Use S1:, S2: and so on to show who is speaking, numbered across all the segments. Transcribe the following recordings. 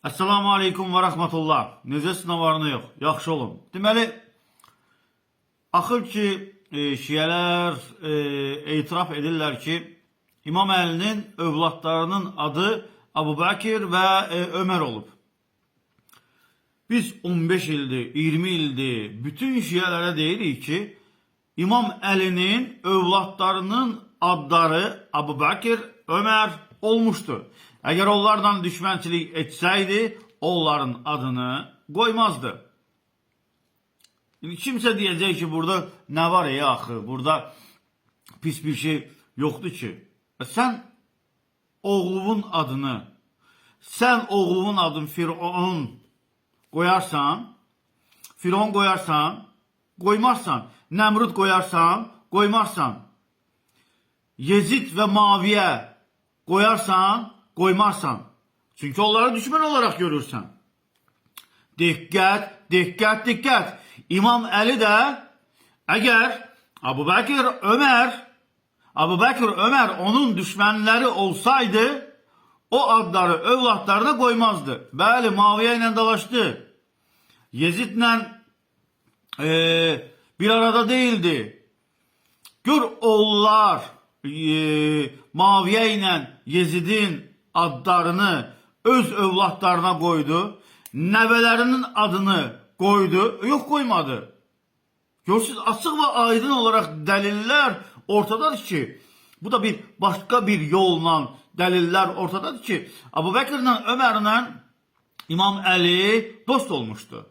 S1: Assalamu aleykum və rəhmətullah. Necəsiz, nə var, nə yox? Yaxşı olun. Deməli, axır ki, şiyələr etiraf edirlər ki, İmam Əlinin övladlarının adı Əbu Bəkir və Ömər olub. Biz 15 ildir, 20 ildir bütün şiyələrə deyirik ki, İmam Əlinin övladlarının adları Əbu Bəkir, Ömər olmuştur. Əgər onlardan düşmənçilik etsəydi, onların adını qoymazdı. Kimsə deyəcək ki, burada nə var axı, burada pis bir şey yoxdur ki. Sən oğlunun adını Firon qoyarsan, qoymazsan. Nəmrud qoyarsan, qoymazsan. Yezid və Maviyə qoyarsan, qoymazsan. Çünki onları düşmən olaraq görürsən. Diqqət. İmam Əli də əgər Əbu Bəkir, Ömər onun düşmənləri olsaydı, o adları övladlarına qoymazdı. Bəli, Maviyə ilə dalaşdı. Yezidlə bir arada değildi. Gör onlar Maviyə ilə Yezidin adlarını öz övladlarına qoydu. Nəvələrinin adını qoydu. Yox, qoymadı. Görürsünüz, açıq və aydın olaraq dəlillər ortadadır ki, bu da başqa bir yolla dəlillər ortadadır ki, Əbu Bəkirlə Ömərlə İmam Əli dost olmuşdu.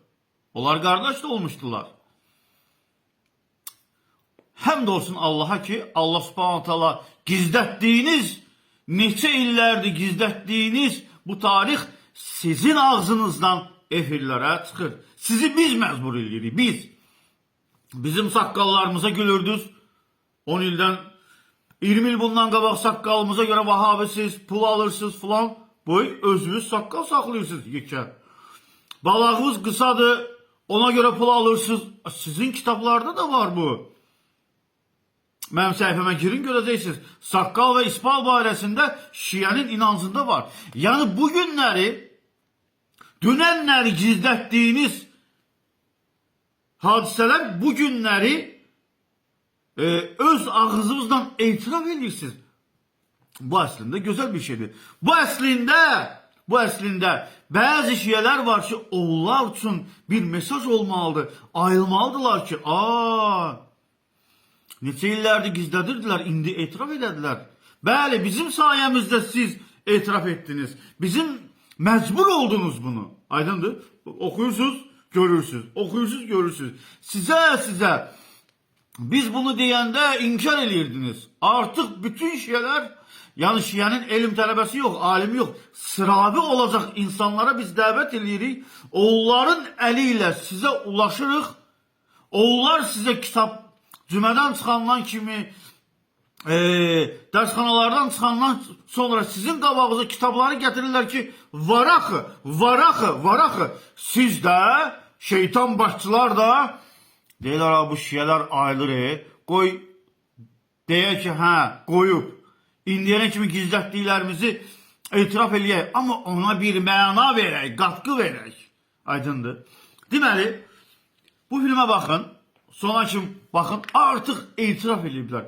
S1: Onlar qardaş da olmuşdular. Həmd olsun Allaha ki, Allah subhanahu ta'ala gizlətdiyiniz, neçə illərdir gizlətdiyiniz bu tarix sizin ağzınızdan efirlərə çıxır. Sizi biz məcbur edirik, biz. Bizim saqqallarımıza gülürdünüz. 10 ildən, 20 il bundan qabaq saqqalımıza görə vahabisiz, pul alırsınız filan. Boy özünüz saqqal saxlayırsınız yekə. Balağınız qısadır, ona görə pul alırsınız. Sizin kitablarda da var bu. Mənim səhifəmə girin, görəcəksiniz. Saqqal və isbal barəsində şiyənin inancında var. Yəni bugünləri, dünənləri gizlətdiyiniz hadisələr bugünləri öz ağzınızdan etiraf edirsiniz. Bu əslində gözəl bir şeydir. Bu əslində bəzi şiyələr var ki, onlar üçün bir mesaj olmalıdır. Ayılmalıdırlar ki, neçə illərdir gizlədirdilər, indi etiraf edədilər. Bəli, bizim sayəmizdə siz etiraf etdiniz. Bizim məcbur oldunuz bunu. Aydındır? Oxuyursunuz, görürsünüz. Oxuyursunuz, görürsünüz. Sizə biz bunu deyəndə inkar edirdiniz. Artıq bütün şiyələr, yəni şiyənin elm tələbəsi yox, alimi yox, sıravi olacaq insanlara biz dəvət edirik. Onların əli ilə sizə ulaşırıq. Onlar sizə kitab, cümədən çıxandan kimi, dərsxanalardan çıxandan sonra sizin qabağınıza kitabları gətirirlər ki, varaxı. Siz də, şeytan başçılar da deyirlər, bu şiyələr ayılır, qoy, deyək ki, qoyub. İndiyənə kimi gizlətdiklərimizi etiraf eləyək, amma ona bir məna verək, qatqı verək. Aydındır. Deməli, bu filmə baxın. Sonra kimi baxın, artıq etiraf edirlər.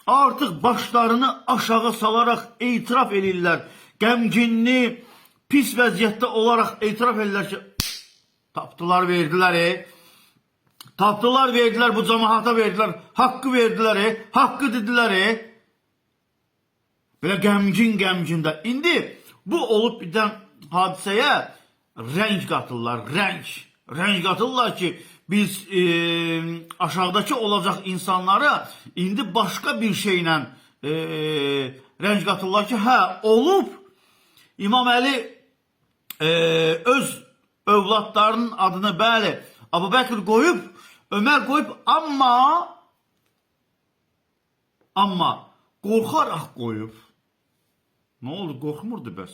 S1: Artıq başlarını aşağı salaraq etiraf edirlər. Qəmginli, pis vəziyyətdə olaraq etiraf edirlər ki, tapdılar, verdilər. Tapdılar, verdilər, bu cəmaata verdilər, haqqı verdilər, haqqı dedilər. Belə qəmgin də. İndi bu olub birdən hadisəyə rəng qatırlar, rəng qatırlar ki, biz aşağıdakı olacaq insanlara indi başqa bir şeylə rəng qatırlar ki, olub. İmam Əli öz övladlarının adını, bəli, Əbu Bəkir qoyub, Ömər qoyub, amma qorxaraq qoyub. Nə oldu, qorxmurdu bəs?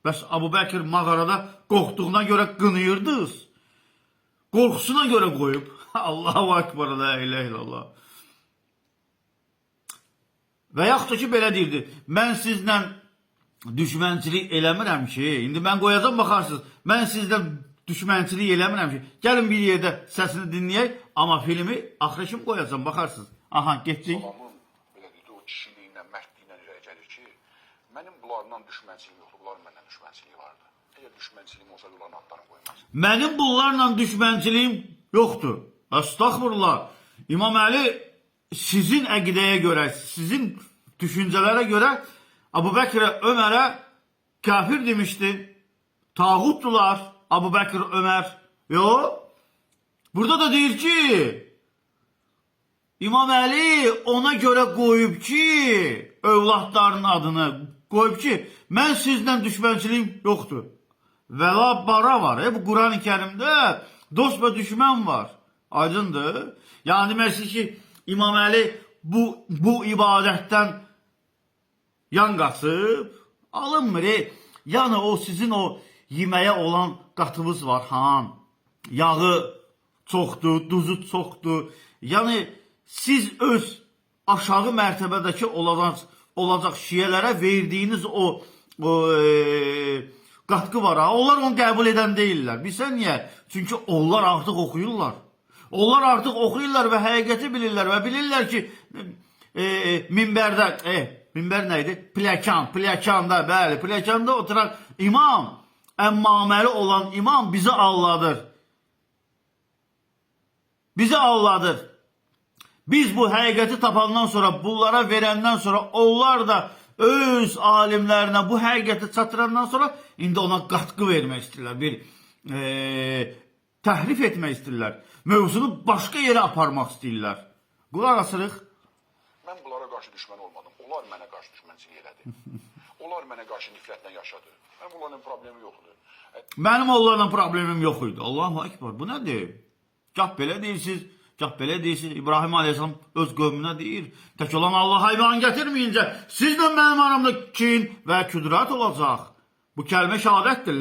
S1: Bəs Əbu Bəkir mağarada qorxduğuna görə qınıyırdınız. Qorxusuna görə qoyub. Allahu Akbar, la ilahe illallah. Və yaxud da ki, belə deyirdi, mən sizlə düşmənçilik eləmirəm ki. İndi mən qoyacam baxarsınız. Mən sizdən düşmənçilik eləmirəm ki. Gəlin bir yerdə səsini dinləyək, amma filmi axırı kimi qoyacam baxarsınız. Aha, getdik.
S2: Salamın belə deyək, o kişiliyinlə, mərdliyinlə irəli gəlir ki, mənim bunlarla düşmənçilik yoxdur, bunların məndən düşmənçiliyi vardı. Əgər düşmənçiliyim olsa, onların adlarını qoymaz.
S1: Mənim bunlarla düşmənçiliyim yoxdur. Estağfurullah. İmam Əli sizin əqidəyə görə, sizin düşüncələrə görə Abu Bəkrə, Ömərə kafir demişdi. Tağutdular Abu Bəkr, Ömər. Yox. Burada da deyir ki, İmam Əli ona görə qoyub ki, övladlarının adını qoyub ki, mən sizdən düşmənçiliyim yoxdur. Vəla bara var. Bu Quran-ı Kərimdə dost və düşmən var. Aydındır. Yəni demək ki, İmam Əli bu ibadətdən yan qaçıb, alınmır. Yəni o sizin o yeməyə olan qatınız var, yağı çoxdur, duzu çoxdur. Yəni siz öz aşağı mərtəbədəki olacaq şiyələrə verdiyiniz o qatqı var. Onlar onu qəbul edən deyirlər. Bilsən niyə? Çünki onlar artıq oxuyurlar. Onlar artıq oxuyurlar və həqiqəti bilirlər və bilirlər ki, minbərdə, minbər nə idi? Pləkanda, bəli, pləkanda oturan imam, əmmaməli olan imam bizi alladır. Bizi alladır. Biz bu həqiqəti tapandan sonra, bunlara verəndən sonra, onlar da öz alimlərinə bu həqiqəti çatdırandan sonra indi ona qatqı vermək istəyirlər, bir təhrif etmək istəyirlər. Mövzunu başqa yerə aparmaq istəyirlər. Qulaq asırıq.
S2: Mən bunlara qarşı düşmən olmadım. Onlar mənə qarşı düşmənçilik elədi. Onlar mənə qarşı nifrətlə yaşadı. Mənim onların problemi yoxdur.
S1: Mənim onlarla problemim yox idi. Allahu Ekber. Bu nədir? Gah belə deyirsiniz, gah belə deyirsiniz. İbrahim Aleyhisselam öz qövmünə deyir. Tək olan Allah'a iman gətirməyincə sizlə mənim aramda kin və küdrət olacaq. Bu kəlmə şəhadətdir.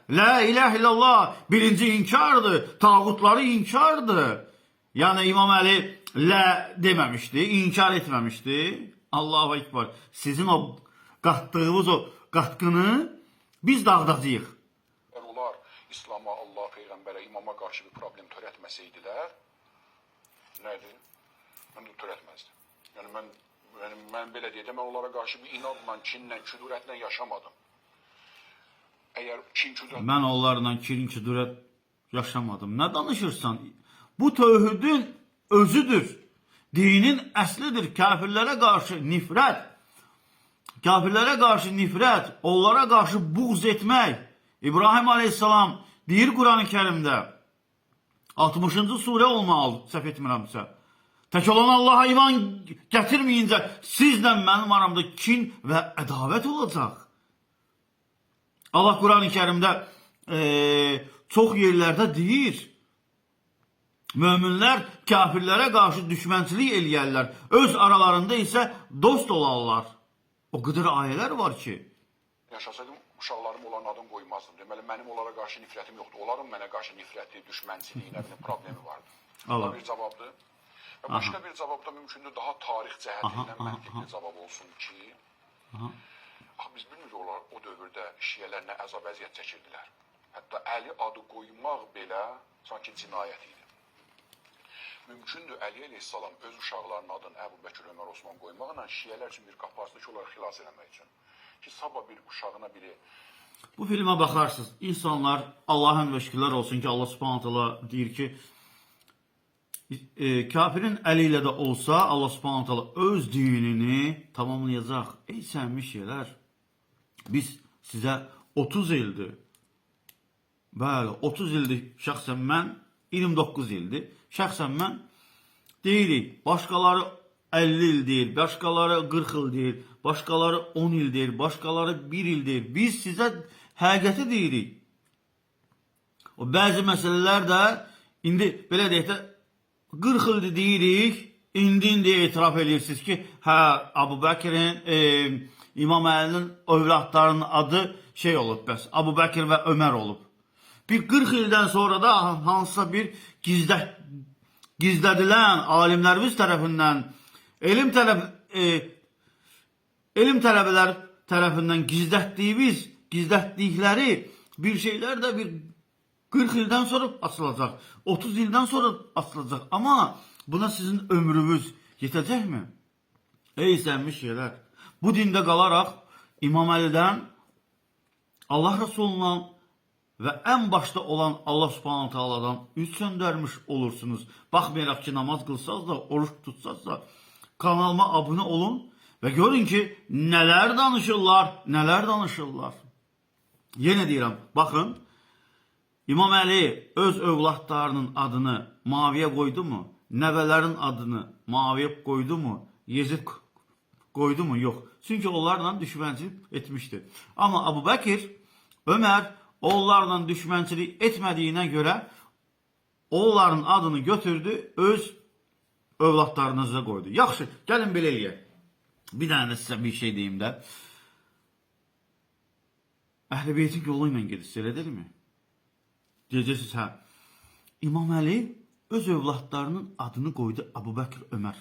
S1: La ilahe illallah. Birinci inkardır. Tağutları inkardır. Yəni İmam Əli deməmişdi, inkar etməmişdi. Allahu Ekber. Sizin o qatdığınız o qatqını biz dağıdacağıq.
S2: Onlar İslam'a, Allah, Peyğəmbərə, imama qarşı bir problem törətməsəydilər, nədir? Mən də törətməzdim. Yəni mən belə deyəcəm, mən onlara qarşı bir inadla, kinlə, küdurətlə yaşamadım. Əgər kin-küdurət...
S1: Mən onlarla kin-küdurət yaşamadım. Nə danışırsan? Bu tövhidin özüdür. Dinin əslidir. Kafirlərə qarşı nifrət. Kafirlərə qarşı nifrət. Onlara qarşı buğz etmək. İbrahim Aleyhisselam deyir Quran-ı Kərimdə 60-cı surə olmalı, səhv etmirəmsə. Tək olan Allah'a iman gətirməyincə sizlə mənim aramda kin və ədavət olacaq. Allah Quran-ı Kərimdə çox yerlərdə deyir, möminlər kafirlərə qarşı düşmənçilik eləyərlər, öz aralarında isə dost olarlar. O qədər ayələr var ki.
S2: Yaşasaydım, uşaqlarım olan adını qoymazdım. Deməli, mənim onlara qarşı nifrətim yoxdur. Onların mənə qarşı nifrəti, düşmənçiliyi, nə bilim, problemi vardı. Bu bir cavabdır. Və başqa bir cavab da mümkündür, daha tarix cəhəti ilə məntiqli cavab olsun ki, biz bilmirik o dövrdə şiyələr nə əzab-əziyyət çəkirdilər. Hətta Əli adı qoymaq belə sanki cinayət idi. Mümkündür Əli Aleyhisselam öz uşaqlarının adını Əbu Bəkir, Ömər, Osman qoymaqla şiyələr üçün bir qapı açdı ki, onları xilas eləmək üçün. Ki, sabah bir uşağına biri...
S1: Bu filmə baxarsınız, insanlar, Allah'ın və şükürlər olsun ki, Allah subhanahu ta'ala deyir ki, kafirin əli ilə də olsa, Allah subhanahu ta'ala öz dinini tamamlayacaq. Ey sənmiş şeylər, biz sizə 30 ildir, bəli, 30 ildir şəxsən mən, 29 ildir, şəxsən mən deyirik, başqaları 50 il deyir, başqaları 40 il deyir, başqaları 10 il deyir, başqaları 1 il deyir. Biz sizə həqiqəti deyirik. O bəzi məsələlər də indi belə deyək də 40 ildir deyirik, indi etiraf edirsiniz ki, hə, Abu Bəkirin, İmam Əlinin övladlarının adı şey olub bəs, Abu Bəkir və Ömər olub. Bir 40 ildən sonra da hansısa bir gizlədilən alimlərimiz tərəfindən elm tələbələr tərəfindən gizlətdikləri bir şeylər də bir 40 ildən sonra açılacaq, 30 ildən sonra açılacaq. Amma buna sizin ömrünüz yetəcəkmi? Ey sənmiş şeylər, bu dində qalaraq İmam Əlidən, Allah Resulundan və ən başda olan Allah Subhanahu Taala'dan üz söndərmiş olursunuz. Baxmayaraq ki, namaz qılsaz da, oruç tutsaz da, kanalıma abunə olun və görün ki, nələr danışırlar, nələr danışırlar. Yenə deyirəm, baxın, İmam Əli öz övladlarının adını Muaviyə qoydu mu? Nəvələrin adını Muaviyə qoydu mu? Yezid qoydu mu? Yox. Çünki onlarla düşmənçilik etmişdi. Amma Abu Bakr, Ömər onlarla düşmənçilik etmədiyinə görə onların adını götürdü, öz övladlarınıza qoydu. Yaxşı, gəlin belə eləyək. Bir dənə də sizə bir şey deyim də. Əhl-i Beytin yolu ilə gedirsiniz, elə deyilmi? Deyəcəksiniz, hə. İmam Əli öz övladlarının adını qoydu Abu Bakr, Ömər.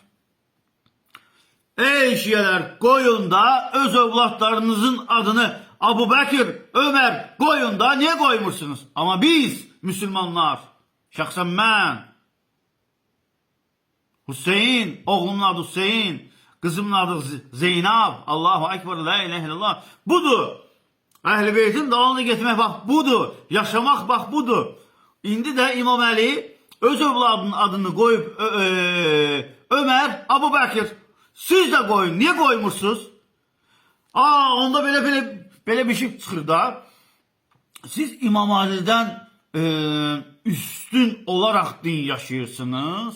S1: Ey şiyələr, qoyun da öz övladlarınızın adını Abu Bakr, Ömər qoyun da, niyə qoymursunuz? Amma biz, müsəlmanlar, şəxsən mən, Hüseyin, oğlumun adı Hüseyin, qızımın adı Zeynab, Allahu Ekber, la ilahe illallah, budur. Əhl-i Beytin dalını getmək, bax, budur. Yaşamaq, bax, budur. İndi də İmam Əli öz övladının adını qoyub Ömər, Abu Bakr. Siz də qoyun. Niyə qoymursunuz? Onda belə bir şey çıxır da. Siz İmam Əlidən üstün olaraq din yaşayırsınız.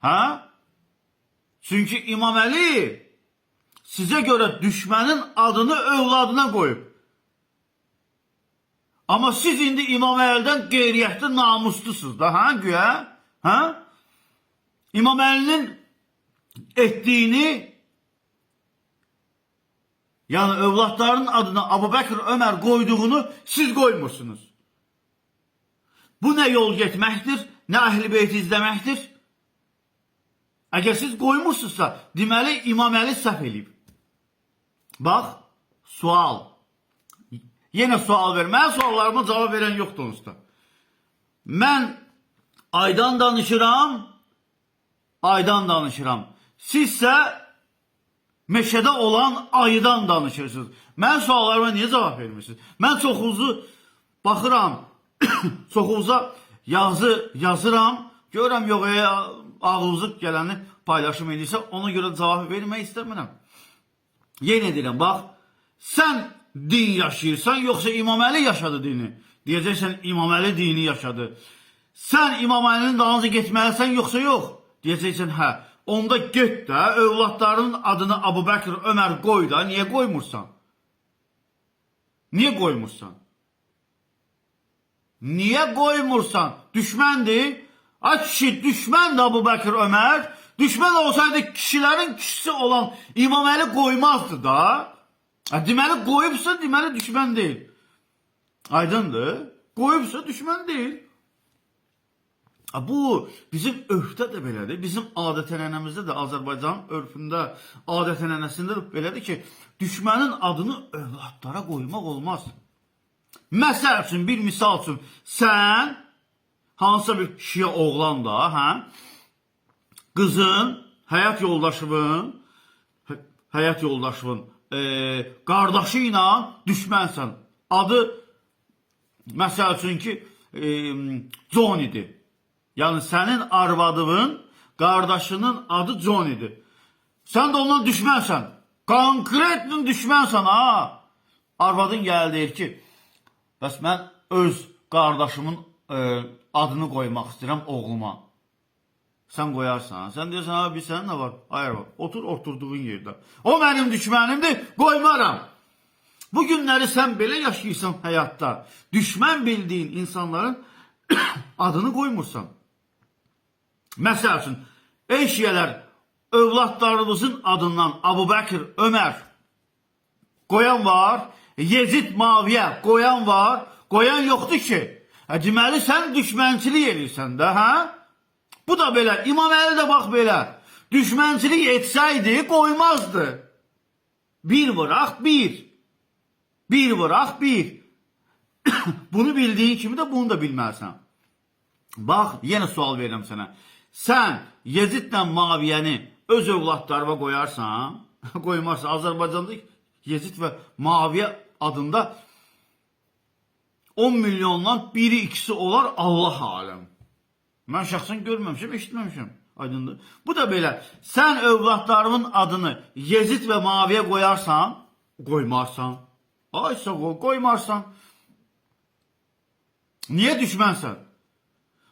S1: Hə? Çünki İmam Əli sizə görə düşmənin adını övladına qoyub. Amma siz indi İmam Əlidən qeyriyyətli namuslusunuz da, hə, güya? Hə? İmam Əlinin etdiyini, yəni övladlarının adına Abu Bakr, Ömər qoyduğunu siz qoymursunuz. Bu nə yol getməkdir, nə Əhl-i Beyti izləməkdir? Əgər siz qoymursunuzsa, deməli İmam Əli səhv eləyib. Bax, sual. Yenə sual ver. Mən suallarıma cavab verən yoxdur onsuz. Mən aydan danışıram. Sizsə meşədə olan ayıdan danışırsınız. Mən suallarıma niyə cavab vermirsiniz? Mən çoxunuzu baxıram, çoxunuza yazıram, görürəm yox, ağzınıza gələni paylaşım edirsə, ona görə cavab vermək istəmirəm. Yenə deyirəm, bax, sən din yaşayırsan, yoxsa İmam Əli yaşadı dini? Deyəcəksən, İmam Əli dini yaşadı. Sən İmam Əlinin dalınca getməlisən, yoxsa yox? Deyəcəksən, hə. Onda get də, övladlarının adını Abu Bakr, Ömər qoy da, niyə qoymursan? Niyə qoymursan? Niyə qoymursan? Düşməndir. Ay kişi, düşməndir Abu Bakr, Ömər. Düşmən olsaydı kişilərin kişisi olan İmam Əli qoymazdı da. Deməli qoyubsa, deməli düşmən deyil. Aydındır. Qoyubsa düşmən deyil. Bu bizim örfdə də belədir. Bizim adət-ənənəmizdə də, Azərbaycan örfündə, adət-ənənəsində də belədir ki, düşmənin adını övladlara qoymaq olmaz. Məsəl üçün, bir misal üçün, sən hansısa bir kişiyə oğlan da, hə? Qızın, həyat yoldaşının qardaşı ilə düşmənsən. Adı, məsəl üçün ki, Johnny'dir. Yəni, sənin arvadının, qardaşının adı Johnny'dir. Sən də ondan düşmənsən. Konkretin düşmənsən, ha? Arvadın gəl deyir ki, bəs mən öz qardaşımın adını qoymaq istəyirəm oğluma. Sən qoyarsan. Sən deyirsən, ha, bir sənin nə var? Hayır, var. Otur, oturduğun yerdə. O mənim düşmənimdir, qoymaram. Bu günləri sən belə yaşayırsan həyatda. Düşmən bildiyin insanların adını qoymursan. Məsəl üçün, ey şiyələr, övladlarımızın adından Abu Bakr, Ömər qoyan var, Yezid, Muaviyə qoyan var, qoyan yoxdur ki. Deməli, sən düşmənçilik edirsən də, hə? Bu da belə, İmam Əli də bax belə, düşmənçilik etsəydi, qoymazdı. Bir bıraq, bir. Bir bırak bir. Bunu bildiğin kimi de bunu da bilməlisən. Bax, yenə sual verirəm sənə. Sən Yezidlə Muaviyəni öz övladlarına qoyarsan, qoymarsan. Azərbaycanda Yezid və Muaviyə adında 10 milyondan biri ikisi olar Allah aləm. Mən şəxsən görməmişəm, eşitməmişəm. Aydındır. Bu da belə. Sən övladlarımın adını Yezid və Muaviyə qoyarsan, qoymarsan. Ay sağ ol, qoymarsan. Niyə düşmənsən?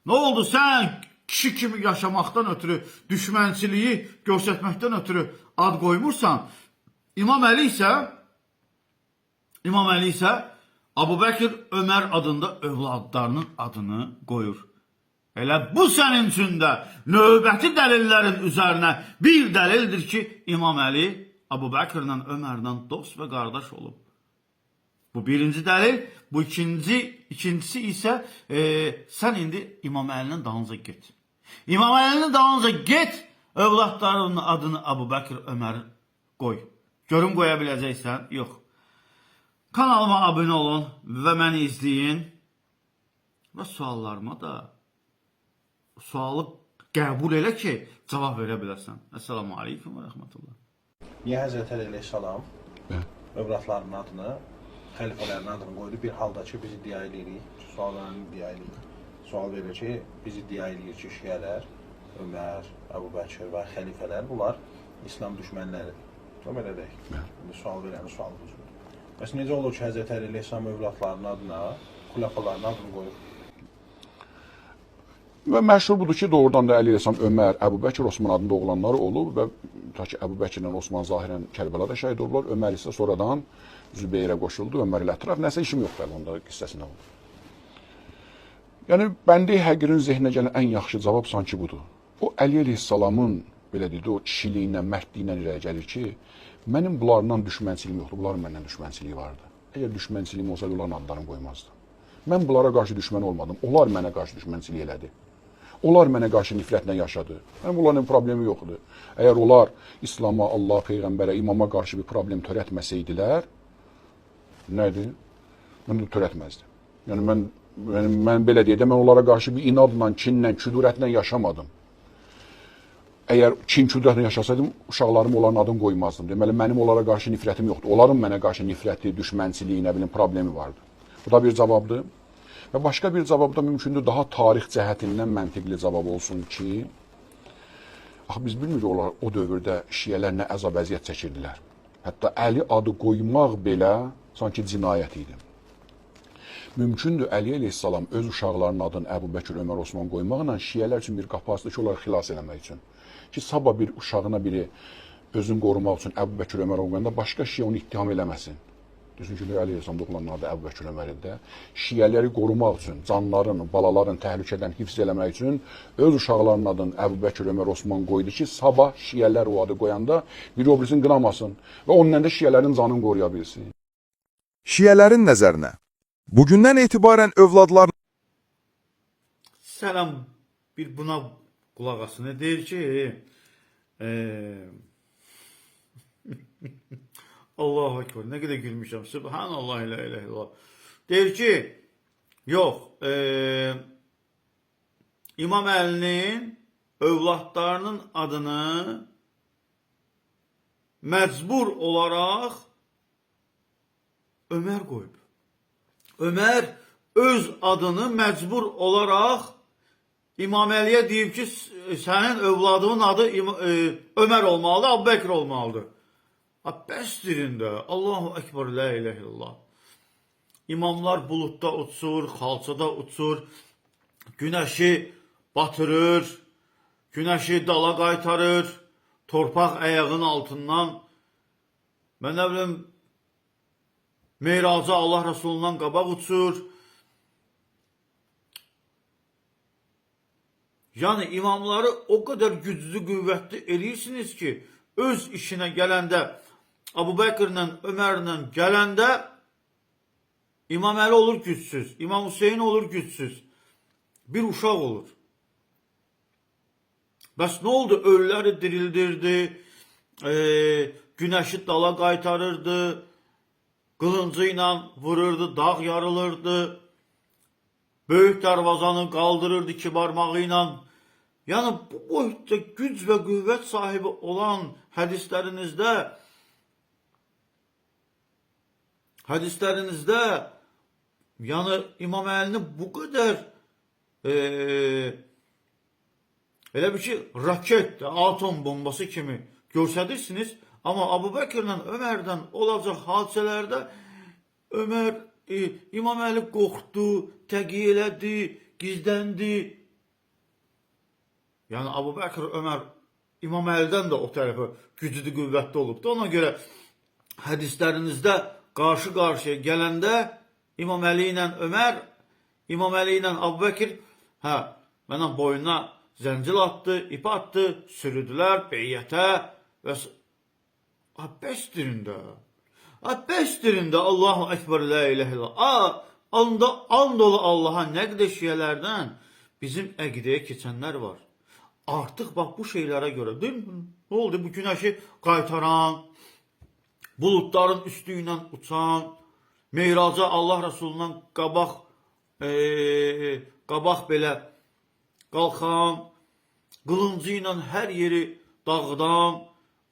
S1: Nə oldu? Sən kişi kimi yaşamaqdan ötürü, düşmənçiliyi göstərməkdən ötürü ad qoymursan. İmam Əli isə Abu Bakr Ömər adında övladlarının adını qoyur. Elə bu sənin üçün də növbəti dəlillərin üzərinə bir dəlildir ki, İmam Əli Abu Bakrla Ömərlə dost və qardaş olub. Bu birinci dəlil. Bu ikincisi isə sən indi İmam Əlinin dalınca get. İmam Əlinin dalınca get, övladlarının adını Abu Bakr Ömər qoy. Görüm qoya biləcəksən? Yox. Kanalıma abunə olun və məni izləyin. Və suallarıma da sualı qəbul elə ki, cavab verə bilərsən. Esselamu aleyküm və rəhmətullah.
S3: Niyə Həzrət Əli əleyhissalam övladlarının adını, xəlifələrin adını qoydu? Bir halda ki, biz iddia edirik, suallarını iddia edirik. Sual verir ki, biz iddia edirik ki, şiələr, Ömər, Əbu Bəkir və xəlifələr, bunlar İslam düşmənləridir. Tam elə deyik. İndi sual verənin sualı budur. Bəs necə olur ki, Həzrət Əli əleyhissalam övladlarının adına, xüləfaların adını qoyur?
S4: Və məşhur budur ki, doğrudan da Əli əleyhissalam Ömər, Əbu Bəkir, Osman adında oğlanları olub və ta ki, Əbu Bəkirlə Osman zahirən Kərbəlada şəhid oldular. Ömər isə sonradan Zübeyrə qoşuldu, Ömər ilə ətraf. Nəsə işim yoxdur onda qissəsində oldu. Yəni, bəndi həqirin zehninə gələn ən yaxşı cavab sanki budur. O, Əli əleyhissalamın, belə deyildi, o kişiliyinlə, mərdliyinlə irəli gəlir ki, mənim bunlarla düşmənçiliyim yoxdur, bunların məndən düşmənçiliyi vardı. Əgər düşmənçiliyim olsaydı, onların adlarını qoymazdı. Mən bunlara qarşı düşmən olmadım, onlar mənə qarşı düşmənçilik elədi. Onlar mənə qarşı nifrətlə yaşadı. Mənim onların problemi yoxdur. Əgər onlar İslama, Allah, Peyğəmbərə, imama qarşı bir problem törətməsəydilər, nədir? Mən də törətməzdim. Yəni, mən belə deyək də, mən onlara qarşı bir inadla, kinlə, küdurətlə yaşamadım. Əgər kin, küdurətlə yaşasaydım, uşaqlarım onların adını qoymazdım. Deməli, mənim onlara qarşı nifrətim yoxdur. Onların mənə qarşı nifrəti, düşmənçiliyi, nə bilim, problemi vardı. Bu da bir cavabdır. Və başqa bir cavab da mümkündür, daha tarix cəhətindən məntiqli cavab olsun ki, biz bilmirik o dövrdə şiyələr nə əzab əziyyət çəkirdilər. Hətta Əli adı qoymaq belə sanki cinayət idi. Mümkündür Əli əleyhissalam öz uşaqlarının adını Əbu Bəkir, Ömər, Osman qoymaqla şiyələr üçün bir qapı açdı ki, onları xilas eləmək üçün. Ki, sabah bir uşağına biri özünü qorumaq üçün Əbu Bəkir, Ömər olmayanda başqa şiyə onu ittiham eləməsin. Düşünün ki, Əli əleyhissalam oğlanın adı Əbu Bəkir, Ömərdir də. Şiyələri qorumaq üçün, canların, balaların təhlükədən hifz eləmək üçün öz uşaqlarının adını Əbu Bəkir, Ömər, Osman qoydu ki, sabah şiyələr o adı qoyanda biri o birisini qınamasın və onunla da şiyələrin canını qoruya bilsin.
S5: Şiyələrin nəzərinə, bugündən etibarən övladlar...
S1: Sələm bir buna qulaq asın. Deyir ki, Allahu Ekber, nə qədər gülmüşəm. Subhanallah, ilə illallah. Deyir ki, yox, İmam Əlinin övladlarının adını məcbur olaraq Ömər qoyub. Ömər öz adını məcbur olaraq İmam Əliyə deyib ki, sənin övladının adı Ömər olmalıdır, Əbu Bəkir olmalıdır. Bəsdirin də, Allahu Ekber, la ilahe illallah. İmamlar buludda uçur, xalçada uçur, günəşi batırır, günəşi dala qaytarır, torpaq əyağın altından. Mən nə bilim, Meyraca Allah Resulundan qabaq uçur. Yəni imamları o qədər güclü, qüvvətli eləyirsiniz ki, öz işinə gələndə, Əbu Bəkirlə, Ömərlə gələndə İmam Əli olur gücsüz, İmam Hüseyin olur gücsüz, bir uşaq olur. Bəs nə oldu? Ölüləri dirildirdi, günəşi dala qaytarırdı, qılıncı ilə vururdu, dağ yarılırdı. Böyük darvazanı qaldırırdı iki barmağı ilə. Yəni bu boyutda güc və qüvvət sahibi olan hədislərinizdə yəni İmam Əlini bu qədər elə bir ki raket, atom bombası kimi görsədirsiniz. Amma Abu Bəkirlə Ömərdən olacaq hadisələrdə Ömər İmam Əli qorxdu, təqiyyə elədi, gizləndi. Yəni Abu Bəkir, Ömər İmam Əlidən də o tərəfə güclü, qüvvətli olubdu. Ona görə hədislərinizdə qarşı-qarşıya gələndə İmam Əli ilə Ömər, İmam Əli ilə Abu Bəkir mənə boynuna zəncil atdı, ip atdı, sürüdülər beyyətə və bəsdirində Allahu Ekber, la ilahe illallah. And olu Allaha, nə qədər şiyələrdən bizim əqidəyə keçənlər var. Artıq bax bu şeylərə görə nə oldu? Bu günəşi qaytaran, buludların üstü ilə uçan, Meyraca Allah Rəsulundan qabaq belə qalxan, qılıncı ilə hər yeri dağıdan,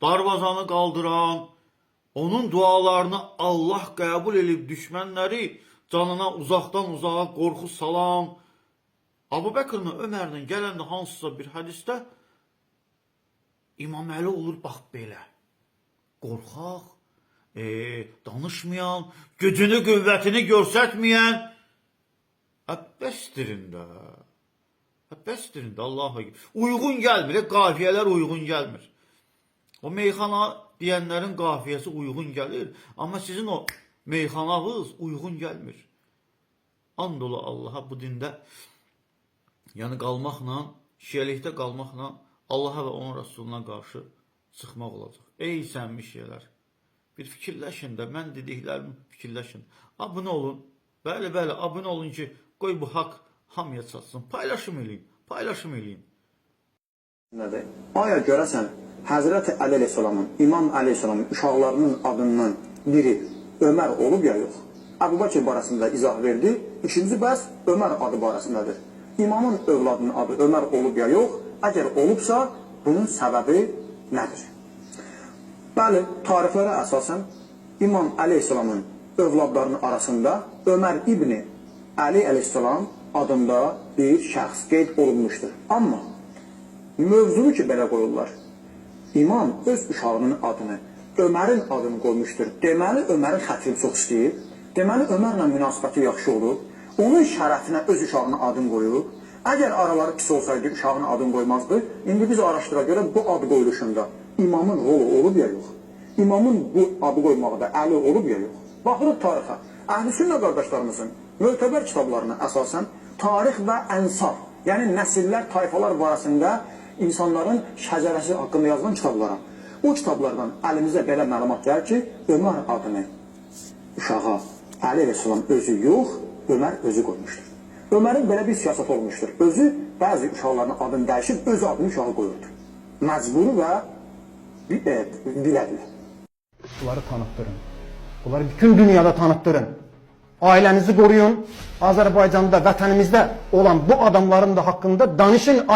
S1: darvazanı qaldıran, onun dualarını Allah qəbul edib düşmənləri canına uzaqdan uzağa qorxu salan, Abu Bəkirlə Ömərlə gələndə hansısa bir hədisdə İmam Əli olur bax belə. Qorxaq, danışmayan, gücünü, qüvvətini görsətməyən. Bəsdirində Allah'a uyğun gəlmir, qafiyələr uyğun gəlmir. O meyxana deyənlərin qafiyəsi uyğun gəlir, amma sizin o meyxanavız uyğun gəlmir. And ola Allaha bu dində, yəni qalmaqla, şiəlikdə qalmaqla Allaha və onun Rasuluna qarşı çıxmaq olacaq. Ey səmimi şiələr, bir fikirləşin də, mən dediklərimi fikirləşin. Abunə olun, bəli, abunə olun ki, qoy bu haqq hamıya çatsın. Paylaşım eləyin.
S6: Aya görəsən, Həzrəti Əli Aleyhisselamın, İmam Aleyhisselamın uşaqlarının adından biri Ömər olub ya yox? Əbu Bəkir barəsində izah verdi. İkinci bəs Ömər adı barəsindədir. İmamın övladının adı Ömər olub ya yox? Əgər olubsa, bunun səbəbi nədir? Bəli, tarixlərə əsasən İmam Aleyhisselamın övladlarının arasında Ömər İbni Əli Aleyhisselam adında bir şəxs qeyd olunmuşdur. Amma mövzunu ki belə qoyurlar. İmam öz uşağının adını, Ömərin adını qoymuşdur. Deməli, Ömərin xətrini çox istəyib. Deməli, Ömərlə münasibəti yaxşı olub. Onun şərəfinə öz uşağının adını qoyub. Əgər araları pis olsaydı, uşağının adını qoymazdı. İndi biz araşdıra görə bu adı qoyuluşunda İmamın rolu olub ya yox? İmamın bu adı qoymaqda əli olub ya yox? Baxırıq tarixə. Əhl-i Sünnə qardaşlarımızın mötəbər kitablarına əsasən tarix və ənsab, yəni nəsillər, tayfalar barəsində insanların şəcərəsi haqqında yazılan kitablara. O kitablardan əlimizə belə məlumat gəlir ki, Ömər adını uşağa Əli Aleyhisselam özü yox, Ömər özü qoymuşdur. Ömərin belə bir siyasət olmuşdur. Özü bəzi uşaqlarının adını dəyişib, öz adını uşağı qoyurdu. Məcburi və bilədli.
S7: Bunları tanıtdırın. Bunları bütün dünyada tanıtdırın. Ailənizi qoruyun. Azərbaycanda, vətənimizdə olan bu adamların da haqqında danışın.